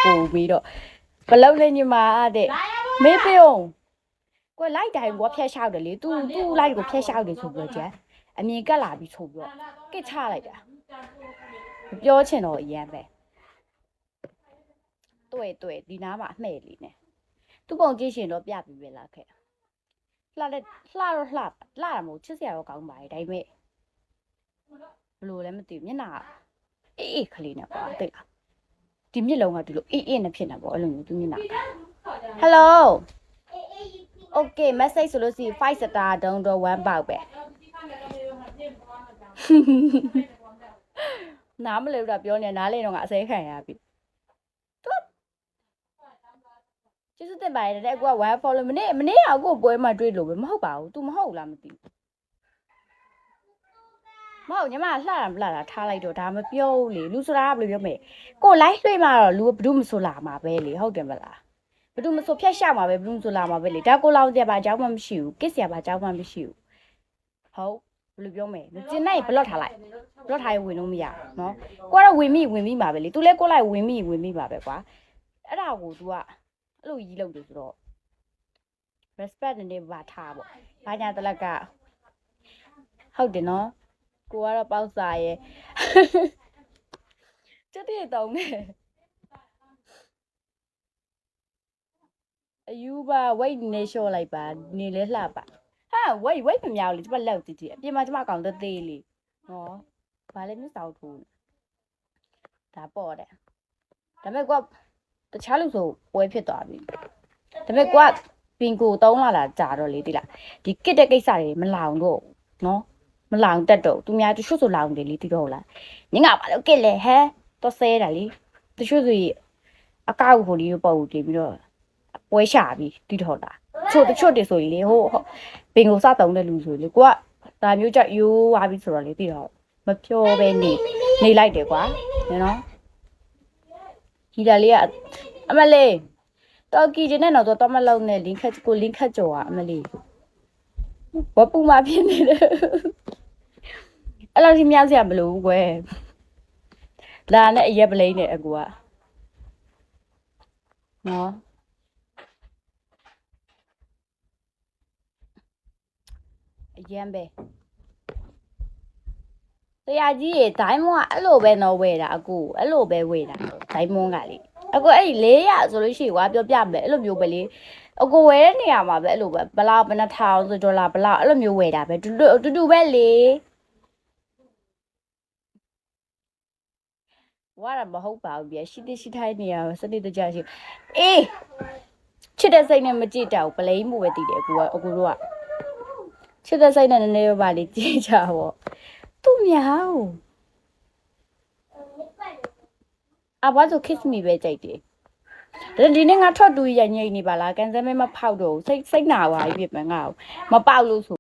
ပို့ပြီးတော့ဘလုံးလေးညီမတဲ့မေးပြုံးကိုလိုက်တိုင်းကိုဖျက်လျှောက်တယ်လေသူလိုက်ကိုဖျက်လျှောက်တယ်ဆိုပြီးတော့ကျန်အမြင်ကက်လာပြီးဆိုပြီးတော့ကစ်ချလိုက်တာမပြောချင်တော့အရန်ပဲတွေ့ဒီနားမှာအမှဲ့လေးနဲ့သူ့ပုံကြည့်ရှင်တော့ပြပြီးပဲလားခဲ့လှတာမဟုတ်ချစ်စရာတော့ကောင်းပါတယ်ဒါပေမဲ့ဘလို့လည်းမသိဘူးမျက်နှာအေးခလေးနဲ့ကွာသိလားဒီမျက်လုံးကဒီလိုအေးနဲ့ဖြစ်နေပေါ့အဲ့လိုမျိုးသူမျက်နှာ Hello Okay message ဆိုလို့ရှိရင်5 star တုံးတော့1ပေါက်ပဲနားမလဲတော့ပြောနေနားလေတော့ငါအစဲခံရပြီကျေးဇူးတင်ပါတယ်တဲ့ကိုက1 follow မနေ့ကကိုပွဲမှာတွေ့လို့ပဲမဟုတ်ပါဘူး तू မဟုတ်လားမသိဘူးမဟုတ်ညီမလှတာမလှတာထားလိုက်တော့ဒါမပြောဘူးလေလူဆိုတာကဘယ်လိုပြောမလဲကို live တွေ့မှာတော့လူကဘယ်သူမဆိုလာမှာပဲလေဟုတ်တယ်မလားဘယ်သူမဆိုဖြတ်ရှောက်မှာပဲဘယ်သူမဆိုလာမှာပဲလေဒါကိုလောင်စရာပါအကြောင်းမှမရှိဘူးကစ်စရာပါအကြောင်းမှမရှိဘူးဟုတ်ဘယ်လိုပြောမလဲကျင်နိုင်ဘလော့ထားလိုက်ဘလော့ထားရင်ဝင်လို့မရနော်ကိုကတော့ဝင်မိမှာပဲလေ तू လဲကိုလိုက်ဝင်မိပါပဲကွာအဲ့ဒါကို तू ကအဲ့လိုကြီးလုပ်တယ်ဆိုတော့ respect နဲ့ပါထားပေါ့ဘာညာတလက်ကဟုတ်တယ်နော်ကိုကတော့ပေါက်စာရဲ့ချက်တည်းတောင်းနေအယူပါ weight နေလျှော့လိုက်ပါနေလဲလှပါဟာ weight မများဘူးလေကျမလက်တည်အပြင်မှာကျမအကောင်သေးလေးနော်ဘာလဲမျက်စောက်ထိုးဒါပေါ့တဲ့ဒါပေမဲ့ကိုကတခြားလူဆိုပွဲဖြစ်သွားပြီဒါပေမဲ့ကိုကပင်ကိုတုံးလာကြာတော့လေတိလားဒီကစ်တဲ့ကိစ္စတွေမလောင်တော့နော်မလောင်တက်တော့သူများတချို့ဆိုလောင်တယ်လေတိတော့လားညငါဘာလို့ကစ်လဲဟဲတော့ဆဲတာလေတချို့ဆိုအကောက်ဟိုလေးပုတ်တင်ပြီးတော့ပွဲရှာပြီးတိတော့တာတချို့တွေဆိုရင်လေဟိုပင်ကိုစတုံးတဲ့လူဆိုလေကိုကဒါမျိုးကြရိုးသွားပြီဆိုတော့လေတိတော့မပြောပဲနေလိုက်တယ်ကွာနော်ဒီတာလေးကအမလေးတော်ကီကျင်းနဲ့တော့မလုံးနဲ့လင်းခတ်ကြော်อ่ะအမလေးဘပူမဖြစ်နေတယ်အဲ့လိုထိများစရာမလိုဘူးကွယ်လာနဲ့အရက်ပလိမ့်နဲ့အကူကနော်အရန်ပဲတရားကြီးရေဒိုင်းမွန်ကအဲ့လိုပဲနော်ဝဲတာအကူအဲ့လိုပဲဝဲတာဒိုင်းမွန်ကလေအကူအဲ့ဒီ400ဆိုလို့ရှိရင်ကွာပြောပြမယ်အဲ့လိုမျိုးပဲလေအကူဝဲတဲ့နေရာမှာပဲအဲ့လိုပဲဘလောက်ဘယ်နှထောင်ဆိုဒေါ်လာဘလောက်အဲ့လိုမျိုးဝဲတာပဲတူပဲလေဝါရမဟုတ်ပါဘူးဗျရှိထိုင်းနေရစနစ်တကျရှိအေးချစ်တဲ့စိတ်နဲ့မကြည့်တော့ပလိမ့်မှုပဲတည်တယ်အကူတို့ကချစ်တဲ့စိတ်နဲ့နည်းနည်းပါလေးကြည့်ကြပေါ့သူ့မြောက်အဘွားဆို kiss me ပဲကြိုက်တယ်ဒီနေ့ငါထွက်တူရညိနေပါလားကန်စဲမဲမဖောက်တော့စိတ်နာပါပြီပြမငါ့ကိုမပေါက်လို့ဆို